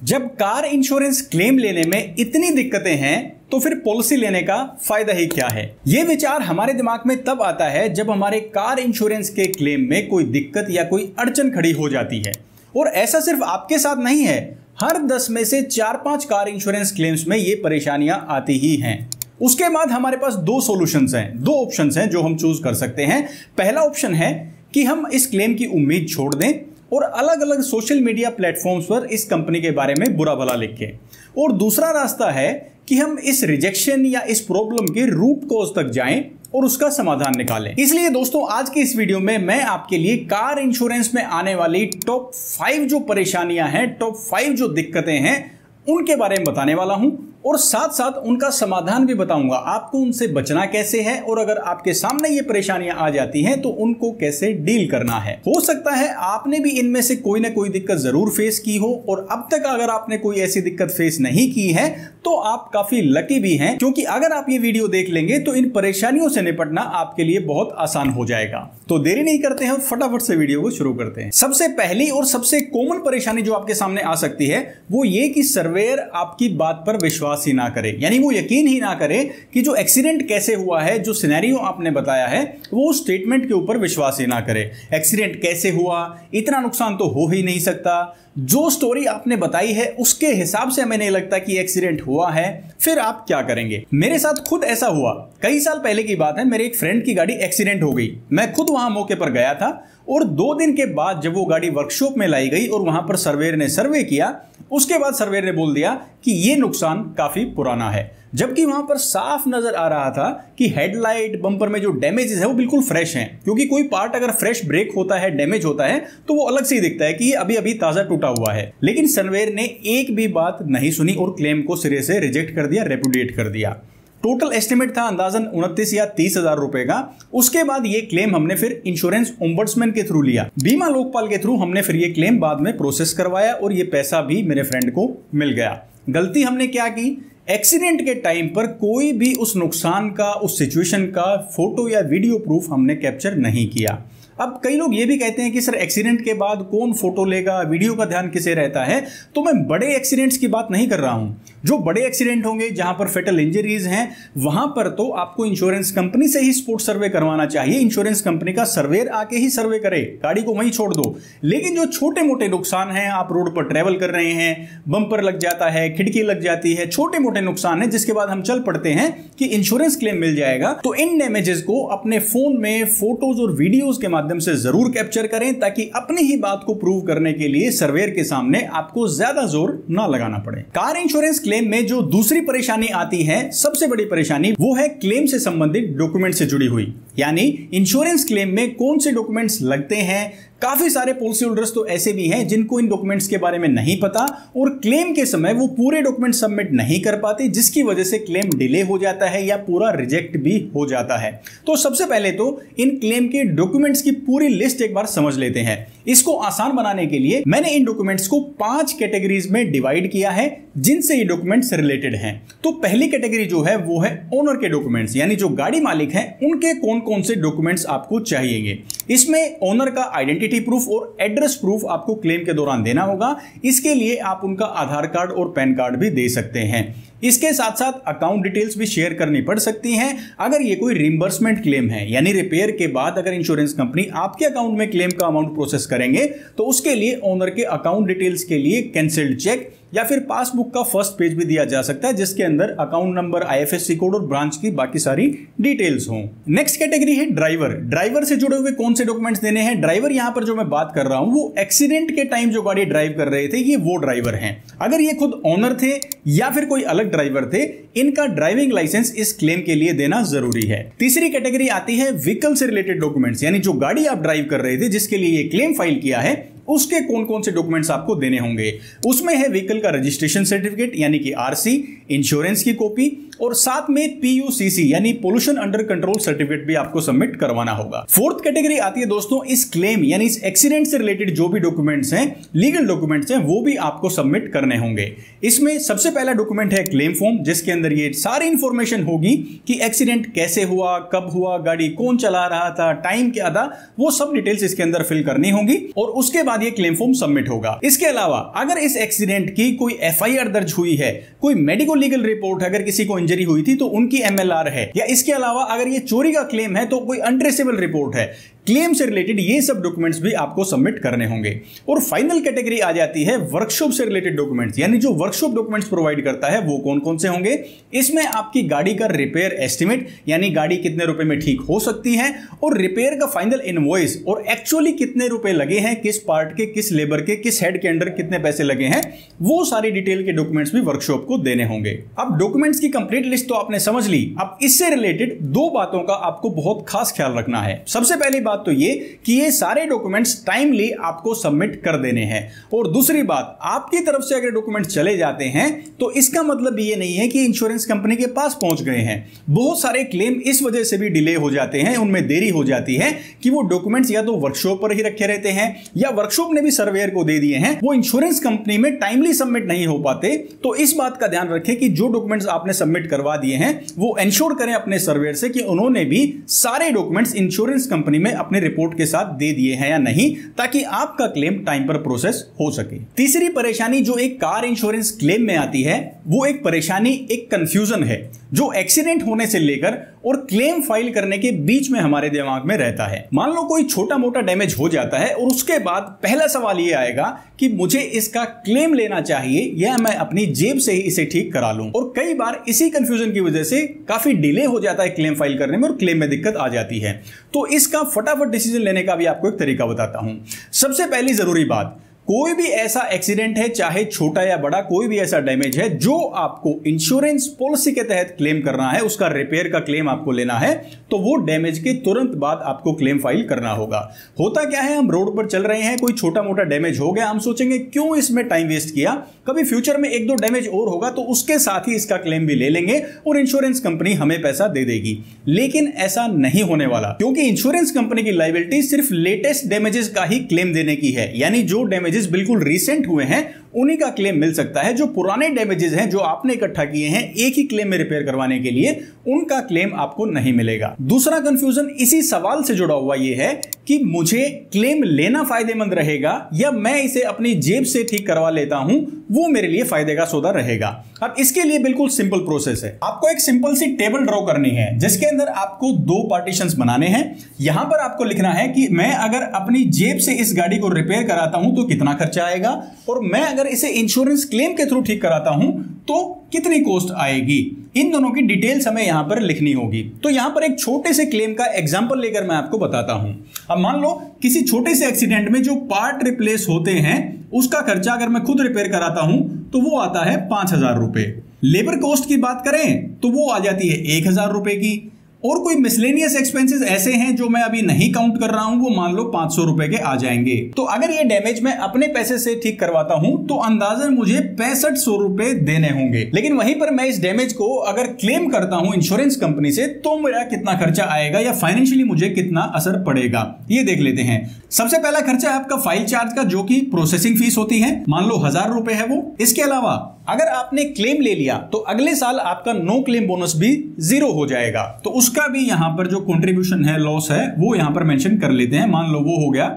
जब car insurance claim लेने में इतनी दिक्कतें हैं तो फिर पॉलिसी लेने का फायदा ही क्या है। यह विचार हमारे दिमाग में तब आता है जब हमारे कार इंश्योरेंस के क्लेम में कोई दिक्कत या कोई अड़चन खड़ी हो जाती है। और ऐसा सिर्फ आपके साथ नहीं है, हर 10 में से 4-5 कार इंश्योरेंस क्लेम्स में ये परेशानियां आती ही हैं। उसके बाद हमारे पास दो सॉल्यूशंस हैं, दो ऑप्शंस हैं जो हम चूज कर सकते हैं। पहला ऑप्शन है कि हम इस क्लेम की उम्मीद छोड़ दें और अलग अलग सोशल मीडिया प्लेटफॉर्म्स पर इस कंपनी के बारे में बुरा भला लिखें। और दूसरा रास्ता है कि हम इस रिजेक्शन या इस प्रॉब्लम के रूट कॉज तक जाएं और उसका समाधान निकालें। इसलिए दोस्तों, आज की इस वीडियो में मैं आपके लिए कार इंश्योरेंस में आने वाली टॉप 5 जो परेशानियां हैं, टॉप 5 जो दिक्कतें हैं, उनके बारे में बताने वाला हूं और साथ साथ उनका समाधान भी बताऊंगा। आपको उनसे बचना कैसे है और अगर आपके सामने ये परेशानियां आ जाती हैं तो उनको कैसे डील करना है। हो सकता है आपने भी इनमें से कोई ना कोई दिक्कत जरूर फेस की हो और अब तक अगर आपने कोई ऐसी दिक्कत फेस नहीं की है तो आप काफी लकी भी हैं, क्योंकि अगर आप ये वीडियो देख लेंगे तो इन परेशानियों से निपटना आपके लिए बहुत आसान हो जाएगा। तो देरी नहीं करते हैं और फटाफट से वीडियो को शुरू करते हैं। सबसे पहली और सबसे कॉमन परेशानी जो आपके सामने आ सकती है वो ये कि सर्वेयर आपकी बात पर विश्वास ही ना करे, यानी वो यकीन ही ना करे कि जो एक्सीडेंट कैसे हुआ है, जो सिनेरियो आपने बताया है, वो स्टेटमेंट के ऊपर विश्वास ही ना करे। एक्सीडेंट कैसे हुआ, इतना नुकसान तो हो ही नहीं सकता, जो स्टोरी आपने बताई है उसके हिसाब से हमें नहीं लगता कि एक्सीडेंट हुआ है। फिर आप क्या करेंगे? मेरे साथ खुद ऐसा हुआ। कई साल पहले की बात है, मेरे एक फ्रेंड की गाड़ी एक्सीडेंट हो गई। मैं खुद वहां मौके पर गया था और 2 दिन के बाद जब वो गाड़ी वर्कशॉप में लाई गई और वहां पर सर्वेयर ने सर्वे किया, उसके बाद सर्वेयर ने बोल दिया कि ये नुकसान काफी पुराना है, जबकि वहां पर साफ नजर आ रहा था कि हेडलाइट बम्पर में जो डैमेजेस है वो बिल्कुल फ्रेश हैं। क्योंकि कोई पार्ट अगर फ्रेश ब्रेक होता है, डैमेज होता है, तो वो अलग से ही दिखता है कि ये अभी अभी ताजा टूटा हुआ है। लेकिन सर्वेयर ने एक भी बात नहीं सुनी और क्लेम को सिरे से रिजेक्ट कर दिया, रेपुडिएट कर दिया। टोटल एस्टिमेट था अंदाजन 29 या 30 हजार रुपए का। उसके बाद ये क्लेम हमने फिर इंश्योरेंस ओम्बड्समैन के थ्रू लिया, बीमा लोकपाल के थ्रू हमने फिर ये क्लेम बाद में प्रोसेस करवाया और ये पैसा भी मेरे फ्रेंड को मिल गया। गलती हमने क्या की? एक्सीडेंट के टाइम पर कोई भी उस नुकसान का, उस सिचुएशन का फोटो या वीडियो प्रूफ हमने कैप्चर नहीं किया। अब कई लोग ये भी कहते हैं कि सर एक्सीडेंट के बाद कौन फोटो लेगा, वीडियो का ध्यान किसे रहता है? तो मैं बड़े एक्सीडेंट्स की बात नहीं कर रहा हूं। जो बड़े एक्सीडेंट होंगे जहां पर फेटल इंजरीज हैं, वहां पर तो आपको इंश्योरेंस कंपनी से ही स्पॉट सर्वे करवाना चाहिए। इंश्योरेंस कंपनी का सर्वेयर आके ही सर्वे करे, गाड़ी को वहीं छोड़ दो। लेकिन जो छोटे मोटे नुकसान हैं, आप रोड पर ट्रेवल कर रहे हैं, बम्पर लग जाता है, खिड़की लग जाती है, छोटे मोटे नुकसान है जिसके बाद हम चल पड़ते हैं कि इंश्योरेंस क्लेम मिल जाएगा, तो इन डैमेजेस को अपने फोन में फोटोज और वीडियोज के माध्यम से जरूर कैप्चर करें ताकि अपनी ही बात को प्रूव करने के लिए सर्वेयर के सामने आपको ज्यादा जोर ना लगाना पड़े। कार इंश्योरेंस क्लेम में जो दूसरी परेशानी आती है, सबसे बड़ी परेशानी, वो है क्लेम से संबंधित डॉक्यूमेंट से जुड़ी हुई। यानी इंश्योरेंस क्लेम में कौन से डॉक्यूमेंट्स लगते हैं। काफी सारे पॉलिसी होल्डर्स तो ऐसे भी हैं जिनको इन डॉक्यूमेंट्स के बारे में नहीं पता और क्लेम के समय वो पूरे डॉक्यूमेंट सबमिट नहीं कर पाते, जिसकी वजह से क्लेम डिले हो जाता है या पूरा रिजेक्ट भी हो जाता है। तो सबसे पहले तो इन क्लेम के डॉक्यूमेंट्स की पूरी लिस्ट एक बार समझ लेते हैं। इसको आसान बनाने के लिए मैंने इन डॉक्यूमेंट्स को 5 कैटेगरीज में डिवाइड किया है जिनसे ये डॉक्यूमेंट्स रिलेटेड हैं। तो पहली कैटेगरी जो है वो है ओनर के डॉक्यूमेंट्स, यानी जो गाड़ी मालिक हैं उनके कौन कौन से डॉक्यूमेंट्स आपको चाहिए। इसमें ओनर का आइडेंटिटी प्रूफ और एड्रेस प्रूफ आपको क्लेम के दौरान देना होगा। इसके लिए आप उनका आधार कार्ड और पैन कार्ड भी दे सकते हैं। इसके साथ साथ अकाउंट डिटेल्स भी शेयर करनी पड़ सकती हैं अगर ये कोई रिम्बर्समेंट क्लेम है, यानी रिपेयर के बाद अगर इंश्योरेंस कंपनी आपके अकाउंट में क्लेम का अमाउंट प्रोसेस करेंगे तो उसके लिए ओनर के अकाउंट डिटेल्स के लिए कैंसिल्ड चेक या फिर पासबुक का फर्स्ट पेज भी दिया जा सकता है जिसके अंदर अकाउंट नंबर, आईएफएससी कोड और ब्रांच की बाकी सारी डिटेल्स हों। नेक्स्ट कैटेगरी है ड्राइवर। ड्राइवर से जुड़े हुए कौन से डॉक्यूमेंट्स देने हैं? ड्राइवर यहां पर जो मैं बात कर रहा हूं वो एक्सीडेंट के टाइम जो गाड़ी ड्राइव कर रहे थे, ये वो ड्राइवर हैं। अगर ये खुद ओनर थे या फिर कोई अलग ड्राइवर थे, इनका ड्राइविंग लाइसेंस इस क्लेम के लिए देना जरूरी है। तीसरी कैटेगरी आती है व्हीकल से रिलेटेड डॉक्यूमेंट्स, यानी जो गाड़ी आप ड्राइव कर रहे थे जिसके लिए ये क्लेम फाइल किया है उसके कौन कौन से डॉक्यूमेंट्स आपको देने होंगे। उसमें है व्हीकल का रजिस्ट्रेशन सर्टिफिकेट यानी कि आरसी, इंश्योरेंस की कॉपी, और साथ में PUCC यानी पोल्यूशन अंडर कंट्रोल सर्टिफिकेट भी आपको सबमिट करवाना होगा। फोर्थ कैटेगरी आती है दोस्तों इस क्लेम यानी इस एक्सीडेंट से रिलेटेड जो भी डॉक्यूमेंट्स हैं, लीगल डॉक्यूमेंट्स हैं, वो भी आपको सबमिट करने होंगे। इसमें सबसे पहला डॉक्यूमेंट है क्लेम फॉर्म, जिसके अंदर ये सारी इंफॉर्मेशन होगी कि एक्सीडेंट कैसे हुआ, कब हुआ, गाड़ी कौन चला रहा था, टाइम क्या था, वो सब डिटेल्स इसके अंदर फिल करनी होगी और उसके बाद ये क्लेम फॉर्म सबमिट होगा। इसके अलावा अगर इस एक्सीडेंट की कोई FIR दर्ज हुई है, कोई मेडिको लीगल रिपोर्ट, अगर किसी को इंजरी हुई थी तो उनकी MLR है, या इसके अलावा अगर ये चोरी का क्लेम है तो कोई अनट्रेसेबल रिपोर्ट है, क्लेम से रिलेटेड ये सब डॉक्यूमेंट्स भी आपको सबमिट करने होंगे। और फाइनल कैटेगरी आ जाती है वर्कशॉप से रिलेटेड डॉक्यूमेंट्स, यानी जो वर्कशॉप डॉक्यूमेंट्स प्रोवाइड करता है वो कौन कौन से होंगे। इसमें आपकी गाड़ी का रिपेयर एस्टिमेट, यानी गाड़ी कितने रुपए में ठीक हो सकती है, और रिपेयर का फाइनल इनवॉइस और एक्चुअली कितने रुपए लगे हैं, किस पार्ट के, किस लेबर के, किस हेड के अंडर कितने पैसे लगे हैं, वो सारी डिटेल के डॉक्यूमेंट्स भी वर्कशॉप को देने होंगे। अब डॉक्यूमेंट्स की कंप्लीट लिस्ट तो आपने समझ ली। अब इससे रिलेटेड दो बातों का आपको बहुत खास ख्याल रखना है। सबसे पहली बात तो ये कि ये सारे डॉक्यूमेंट्स टाइमली आपको सबमिट कर देने हैं, और दूसरी बात, आपकी तरफ से अगर डॉक्यूमेंट्स चले जाते हैं तो इसका मतलब ये नहीं है कि इंश्योरेंस कंपनी के पास पहुंच गए हैं। बहुत सारे क्लेम इस वजह से भी डिले हो जाते हैं, उनमें देरी हो जाती है कि वो डॉक्यूमेंट्स या तो वर्कशॉप पर ही रखे रहते हैं या वर्कशॉप ने भी सर्वेयर को दे दिए हैं, वो इंश्योरेंस कंपनी में टाइमली सबमिट नहीं हो पाते। तो इस बात का ध्यान रखें कि जो डॉक्यूमेंट्स आपने सबमिट करवा दिए हैं वो एंश्योर करें अपने सर्वेयर से कि उन्होंने भी सारे डॉक्यूमेंट्स इंश्योरेंस कंपनी में अपने रिपोर्ट के साथ दे दिए हैं या नहीं, ताकि आपका क्लेम टाइम पर प्रोसेस हो सके। तीसरी परेशानी जो एक कार इंश्योरेंस क्लेम में आती है वो एक परेशानी, एक कंफ्यूजन है जो एक्सीडेंट होने से लेकर और क्लेम फाइल करने के बीच में हमारे दिमाग में रहता है। मान लो कोई छोटा मोटा डैमेज हो जाता है और उसके बाद पहला सवाल ये आएगा कि मुझे इसका क्लेम लेना चाहिए या मैं अपनी जेब से ही इसे ठीक करा लूं। और कई बार इसी कंफ्यूजन की वजह से काफी डिले हो जाता है क्लेम फाइल करने में और क्लेम में दिक्कत आ जाती है। तो इसका फटाफट डिसीजन लेने का भी आपको एक तरीका बताता हूं। सबसे पहली जरूरी बात, कोई भी ऐसा एक्सीडेंट है, चाहे छोटा या बड़ा, कोई भी ऐसा डैमेज है जो आपको इंश्योरेंस पॉलिसी के तहत क्लेम करना है, उसका रिपेयर का क्लेम आपको लेना है, तो वो डैमेज के तुरंत बाद आपको क्लेम फाइल करना होगा। होता क्या है, हम रोड पर चल रहे हैं, कोई छोटा मोटा डैमेज हो गया, हम सोचेंगे क्यों इसमें टाइम वेस्ट किया, कभी फ्यूचर में एक दो डैमेज और होगा तो उसके साथ ही इसका क्लेम भी ले लेंगे और इंश्योरेंस कंपनी हमें पैसा दे देगी। लेकिन ऐसा नहीं होने वाला, क्योंकि इंश्योरेंस कंपनी की लायबिलिटी सिर्फ लेटेस्ट डैमेजेस का ही क्लेम देने की है, यानी जो डैमेजेस बिल्कुल रीसेंट हुए हैं उन्हीं का क्लेम मिल सकता है। जो पुराने डैमेजेस हैं जो आपने इकट्ठा किए हैं एक ही क्लेम में रिपेयर करवाने के लिए, उनका क्लेम आपको नहीं मिलेगा। दूसरा कंफ्यूजन इसी सवाल से जुड़ा हुआ यह है कि मुझे क्लेम लेना फायदेमंद रहेगा या मैं इसे अपनी जेब से ठीक करवा लेता हूं, वो मेरे लिए फायदे का सौदा रहेगा। अब इसके लिए बिल्कुल सिंपल प्रोसेस है। आपको एक सिंपल सी टेबल ड्रॉ करनी है जिसके अंदर आपको दो पार्टीशंस बनाने हैं। यहां पर आपको लिखना है कि मैं अगर अपनी जेब से इस गाड़ी को रिपेयर कराता हूं तो कितना खर्चा आएगा, और मैं अगर इसे इंश्योरेंस क्लेम के थ्रू ठीक कराता हूं तो कितनी कॉस्ट आएगी। इन दोनों की डिटेल्स हमें यहां पर लिखनी होगी। तो यहां पर एक छोटे से क्लेम का एग्जांपल लेकर मैं आपको बताता हूं। अब मान लो किसी छोटे से एक्सीडेंट में जो पार्ट रिप्लेस होते हैं उसका खर्चा अगर मैं खुद रिपेयर कराता हूं तो वो आता है 5,000 रुपए। लेबर कॉस्ट की बात करें तो वो आ जाती है 1,000 रुपए की, और कोई मिसलेनियस एक्सपेंसेस ऐसे हैं जो मैं अभी नहीं काउंट कर रहा हूं, वो मान लो 500 रुपए के आ जाएंगे। तो अगर ये डैमेज मैं अपने पैसे से ठीक करवाता हूं तो अंदाजन मुझे 6500 रुपए देने होंगे। लेकिन वहीं पर मैं इस डैमेज को अगर क्लेम करता हूं इंश्योरेंस कंपनी से तो मेरा कितना खर्चा आएगा या फाइनेंशियली मुझे कितना असर पड़ेगा, ये देख लेते हैं। सबसे पहला खर्चा है आपका फाइल चार्ज का, जो कि प्रोसेसिंग फीस होती है, मान लो 1000 रुपए है वो। इसके अलावा अगर आपने क्लेम ले लिया तो अगले साल आपका नो क्लेम बोनस भी 0 हो जाएगा, तो उसका भी यहां पर जो कंट्रीब्यूशन है, लॉस है, वो यहां पर मेंशन कर लेते हैं। मान लो वो हो गया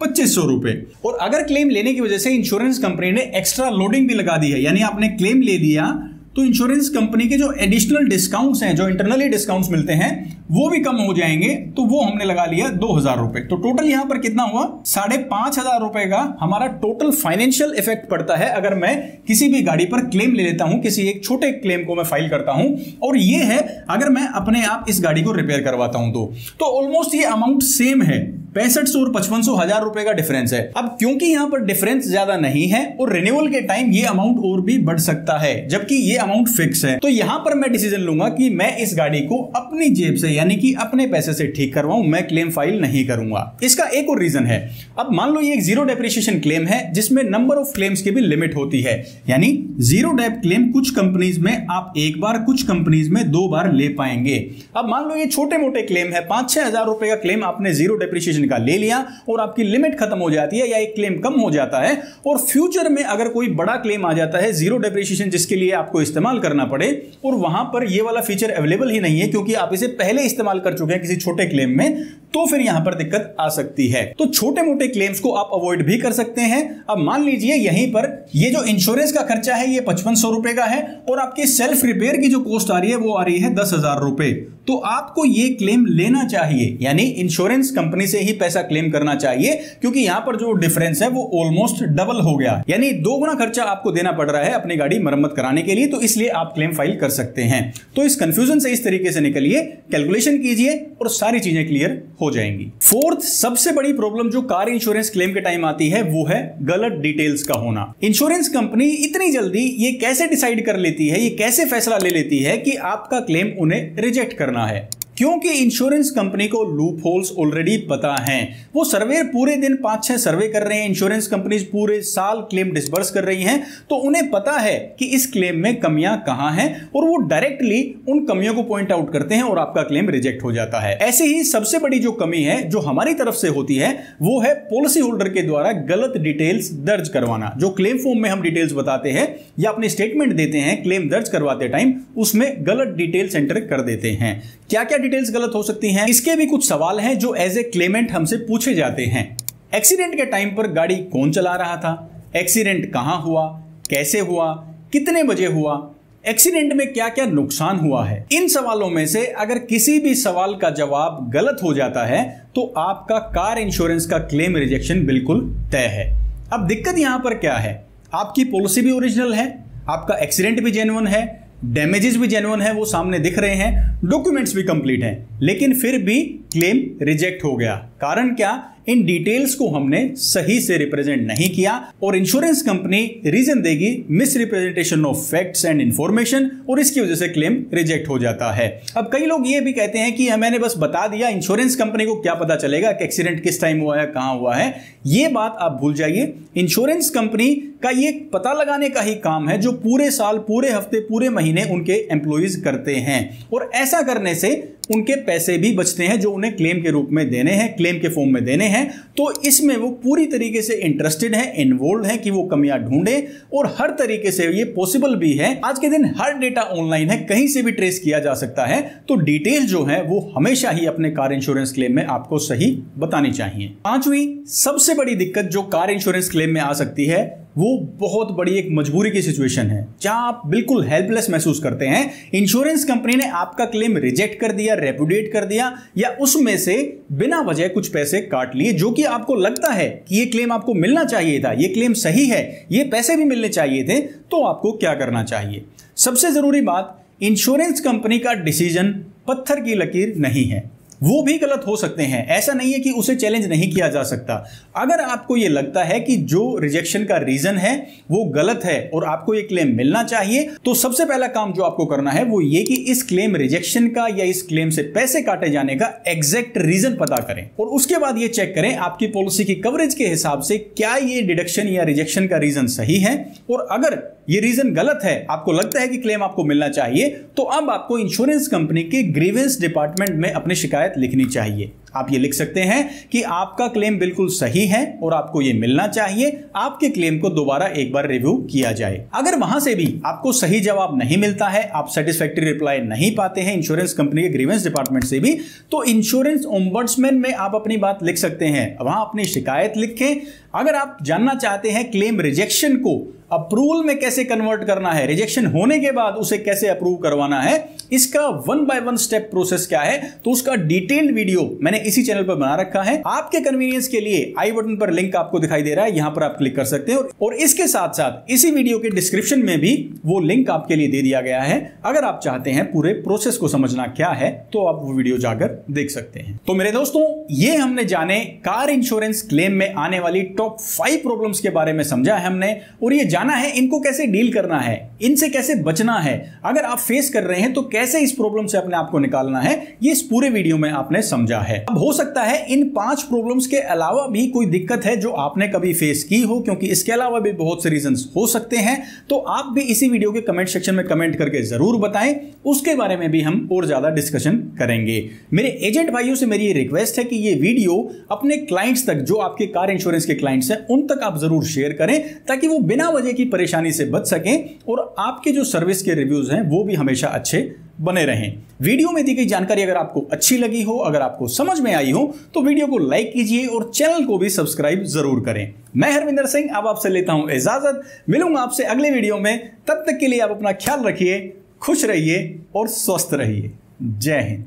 2500 रुपए। और अगर क्लेम लेने की वजह से इंश्योरेंस कंपनी ने एक्स्ट्रा लोडिंग भी लगा दी है, यानी आपने क्लेम ले दिया तो इंश्योरेंस कंपनी के जो एडिशनल डिस्काउंट्स हैं, जो इंटरनली डिस्काउंट्स मिलते हैं, वो भी कम हो जाएंगे, तो वो हमने लगा लिया 2000 रुपए। तो टोटल यहां पर कितना हुआ, 5,500 रुपए का हमारा टोटल फाइनेंशियल इफेक्ट पड़ता है अगर मैं किसी भी गाड़ी पर क्लेम ले लेता हूं, किसी एक छोटे क्लेम को मैं फाइल करता हूं। और ये है अगर मैं अपने आप इस गाड़ी को रिपेयर करवाता हूं तो ऑलमोस्ट ये अमाउंट सेम है। 6500 और 5500 हजार रुपए का डिफरेंस है। अब क्योंकि यहां पर डिफरेंस ज्यादा नहीं है और रिन्यूअल के टाइम ये अमाउंट और भी बढ़ सकता है, जबकि ये अमाउंट फिक्स है, तो यहां पर मैं डिसीजन लूंगा कि मैं इस गाड़ी को अपनी जेब से यानी कि अपने पैसे से ठीक करवाऊं, मैं क्लेम फाइल नहीं करूंगा। इसका एक और रीजन है। अब मान लो ये एक जीरो डेप्रिसिएशन क्लेम है जिसमें नंबर ऑफ क्लेम्स की भी लिमिट होती है, यानी जीरो डेप क्लेम कुछ कंपनीज में आप एक बार, कुछ कंपनीज में 2 बार ले पाएंगे। अब मान लो ये छोटे मोटे क्लेम है, 5-6 हजार रुपए का क्लेम आपने जीरो डेप्रिसिएशन का ले लिया और आपकी लिमिट खत्म हो जाती है या एक क्लेम कम हो जाता है, और फ्यूचर में अगर कोई बड़ा क्लेम आ जाता है जीरो डेप्रिसिएशन जिसके लिए आपको इस्तेमाल करना पड़े और वहां पर ये वाला फीचर अवेलेबल ही नहीं है क्योंकि आप इसे पहले इस्तेमाल कर चुके हैं किसी छोटे क्लेम में, तो फिर यहां पर दिक्कत आ सकती है। तो छोटे मोटे क्लेम्स को आप अवॉइड भी कर सकते हैं। अब मान लीजिए यहीं पर ये जो इंश्योरेंस का खर्चा है ये 5500 रुपए का है और आपकी सेल्फ रिपेयर की जो कॉस्ट आ रही है वो आ रही है 10,000 रुपए, तो आपको ये क्लेम लेना चाहिए, यानी इंश्योरेंस कंपनी से ही पैसा क्लेम करना चाहिए, क्योंकि यहां पर जो डिफरेंस है वो ऑलमोस्ट डबल हो गया, यानी 2 गुना खर्चा आपको देना पड़ रहा है अपनी गाड़ी मरम्मत कराने के लिए, तो इसलिए आप क्लेम फाइल कर सकते हैं। तो इस कंफ्यूजन से इस तरीके से निकलिए, कैलकुलेशन कीजिए और सारी चीजें क्लियर हो जाएंगी। फोर्थ सबसे बड़ी प्रॉब्लम जो कार इंश्योरेंस क्लेम के टाइम आती है वो है गलत डिटेल्स का होना। इंश्योरेंस कंपनी इतनी जल्दी ये कैसे डिसाइड कर लेती है, ये कैसे फैसला ले लेती है कि आपका क्लेम उन्हें रिजेक्ट करना है, क्योंकि इंश्योरेंस कंपनी को लूप होल्स ऑलरेडी पता हैं। वो सर्वे पूरे दिन 5-6 सर्वे कर रहे हैं, इंश्योरेंस कंपनीज पूरे साल क्लेम डिसबर्स कर रही हैं, तो उन्हें पता है कि इस क्लेम में कमियां कहां हैं और वो डायरेक्टली उन कमियों को पॉइंट आउट करते हैं और आपका क्लेम रिजेक्ट हो जाता है। ऐसे ही सबसे बड़ी जो कमी है जो हमारी तरफ से होती है वो है पॉलिसी होल्डर के द्वारा गलत डिटेल्स दर्ज करवाना। जो क्लेम फॉर्म में हम डिटेल्स बताते हैं या अपनी स्टेटमेंट देते हैं क्लेम दर्ज करवाते टाइम, उसमें गलत डिटेल्स एंटर कर देते हैं। क्या क्या डिटेल्स गलत हो सकती हैं, इसके भी कुछ सवाल हैं जो एज ए क्लेमेंट हमसे पूछे जाते हैं। एक्सीडेंट के टाइम पर गाड़ी कौन चला रहा था, एक्सीडेंट कहां हुआ, कैसे हुआ, कितने बजे हुआ, एक्सीडेंट में क्या क्या नुकसान हुआ है। इन सवालों में से अगर किसी भी सवाल का जवाब गलत हो जाता है तो आपका कार इंश्योरेंस का क्लेम रिजेक्शन बिल्कुल तय है। अब दिक्कत यहां पर क्या है, आपकी पॉलिसी भी ओरिजिनल है, आपका एक्सीडेंट भी जेन्युइन है, डैमेजेस भी जेन्युइन है, वो सामने दिख रहे हैं, डॉक्यूमेंट्स भी कंप्लीट हैं, लेकिन फिर भी क्लेम रिजेक्ट हो गया। कारण क्या, इन डिटेल्स को हमने सही से रिप्रेजेंट नहीं किया और इंश्योरेंस कंपनी रीजन देगी miss representation of facts and information, और इसकी वजह से क्लेम रिजेक्ट हो जाता है। अब कई लोग ये भी कहते हैं कि मैंने बस बता दिया, इंश्योरेंस कंपनी को क्या पता चलेगा कि एक्सीडेंट किस टाइम हुआ है, कहां हुआ है। ये बात आप भूल जाइए। इंश्योरेंस कंपनी का ये पता लगाने का ही काम है जो पूरे साल, पूरे हफ्ते, पूरे महीने उनके एम्प्लॉइज करते हैं, और ऐसा करने से उनके पैसे भी बचते हैं जो उन्हें क्लेम के रूप में देने हैं, क्लेम के फॉर्म में देने हैं। तो इसमें वो पूरी तरीके से इंटरेस्टेड है, इन्वॉल्व है कि वो कमियां ढूंढे, और हर तरीके से ये पॉसिबल भी है। आज के दिन हर डेटा ऑनलाइन है, कहीं से भी ट्रेस किया जा सकता है, तो डिटेल जो है वो हमेशा ही अपने कार इंश्योरेंस क्लेम में आपको सही बतानी चाहिए। पांचवी सबसे बड़ी दिक्कत जो कार इंश्योरेंस क्लेम में आ सकती है वो बहुत बड़ी एक मजबूरी की सिचुएशन है, जहां आप बिल्कुल हेल्पलेस महसूस करते हैं। इंश्योरेंस कंपनी ने आपका क्लेम रिजेक्ट कर दिया, रेपुडिएट कर दिया, या उसमें से बिना वजह कुछ पैसे काट लिए, जो कि आपको लगता है कि ये क्लेम आपको मिलना चाहिए था, ये क्लेम सही है, ये पैसे भी मिलने चाहिए थे। तो आपको क्या करना चाहिए? सबसे जरूरी बात, इंश्योरेंस कंपनी का डिसीजन पत्थर की लकीर नहीं है, वो भी गलत हो सकते हैं। ऐसा नहीं है कि उसे चैलेंज नहीं किया जा सकता। अगर आपको यह लगता है कि जो रिजेक्शन का रीजन है वो गलत है और आपको ये क्लेम मिलना चाहिए, तो सबसे पहला काम जो आपको करना है वो ये कि इस क्लेम रिजेक्शन का या इस क्लेम से पैसे काटे जाने का एग्जैक्ट रीजन पता करें, और उसके बाद ये चेक करें आपकी पॉलिसी की कवरेज के हिसाब से क्या ये डिडक्शन या रिजेक्शन का रीजन सही है। और अगर ये रीजन गलत है, आपको लगता है कि क्लेम आपको मिलना चाहिए, तो अब आपको इंश्योरेंस कंपनी के ग्रीवेंस डिपार्टमेंट में अपनी शिकायत लिखनी चाहिए। आप ये लिख सकते हैं कि आपका क्लेम बिल्कुल सही है और आपको ये मिलना चाहिए, आपके क्लेम को दोबारा एक बार रिव्यू किया जाए। अगर वहां से भी आपको सही जवाब नहीं मिलता है, आप सेटिस्फैक्टरी रिप्लाई नहीं पाते हैं इंश्योरेंस कंपनी के ग्रीवेंस डिपार्टमेंट से भी, तो इंश्योरेंस ओम्बड्समैन में आप अपनी बात लिख सकते हैं, वहां अपनी शिकायत लिखें। अगर आप जानना चाहते हैं क्लेम रिजेक्शन को अप्रूवल में कैसे कन्वर्ट करना है, रिजेक्शन होने के बाद उसे कैसे अप्रूव करवाना है, इसका 1 बाय 1 स्टेप प्रोसेस क्या है, तो उसका डिटेल्ड वीडियो मैंने इसी चैनल पर बना रखा है। आपके कन्वीनियंस के लिए आई बटन पर लिंक आपको दिखाई दे रहा है, यहां पर आप क्लिक कर सकते हैं और इसके साथ साथ इसी वीडियो के डिस्क्रिप्शन में भी वो लिंक आपके लिए दे दिया गया है। अगर आप चाहते हैं पूरे प्रोसेस को समझना क्या है तो आप वो वीडियो जाकर देख सकते हैं। तो मेरे दोस्तों, ये हमने जाने कार इंश्योरेंस क्लेम में आने वाली टॉप 5 प्रॉब्लम्स के बारे में समझा है हमने, और ये जाना है इनको कैसे डील करना है, इनसे कैसे बचना है, अगर आप फेस कर रहे हैं तो कैसे इस प्रॉब्लम से अपने आप को निकालना है, ये इस पूरे वीडियो में आपने समझा है। अब हो सकता है इन 5 प्रॉब्लम्स के अलावा भी कोई दिक्कत है जो आपने कभी फेस की हो, क्योंकि इसके अलावा भी बहुत से रीजंस हो सकते हैं। तो आप भी इसी वीडियो के कमेंट सेक्शन में कमेंट करके जरूर बताएं, उसके बारे में भी हम और ज्यादा डिस्कशन करेंगे। मेरे एजेंट भाइयों से मेरी रिक्वेस्ट है कि ये वीडियो अपने क्लाइंट्स तक, जो आपके कार इंश्योरेंस के क्लाइंट्स हैं, उन तक आप जरूर शेयर करें ताकि वो बिना वजह की परेशानी से बच सकें और आपके जो सर्विस के रिव्यूज हैं वो भी हमेशा अच्छे बने रहें। वीडियो में दी गई जानकारी अगर आपको अच्छी लगी हो, अगर आपको समझ में आई हो, तो वीडियो को लाइक कीजिए और चैनल को भी सब्सक्राइब जरूर करें। मैं हरविंदर सिंह अब आपसे लेता हूं इजाजत, मिलूंगा आपसे अगले वीडियो में। तब तक के लिए आप अपना ख्याल रखिए, खुश रहिए और स्वस्थ रहिए। जय हिंद।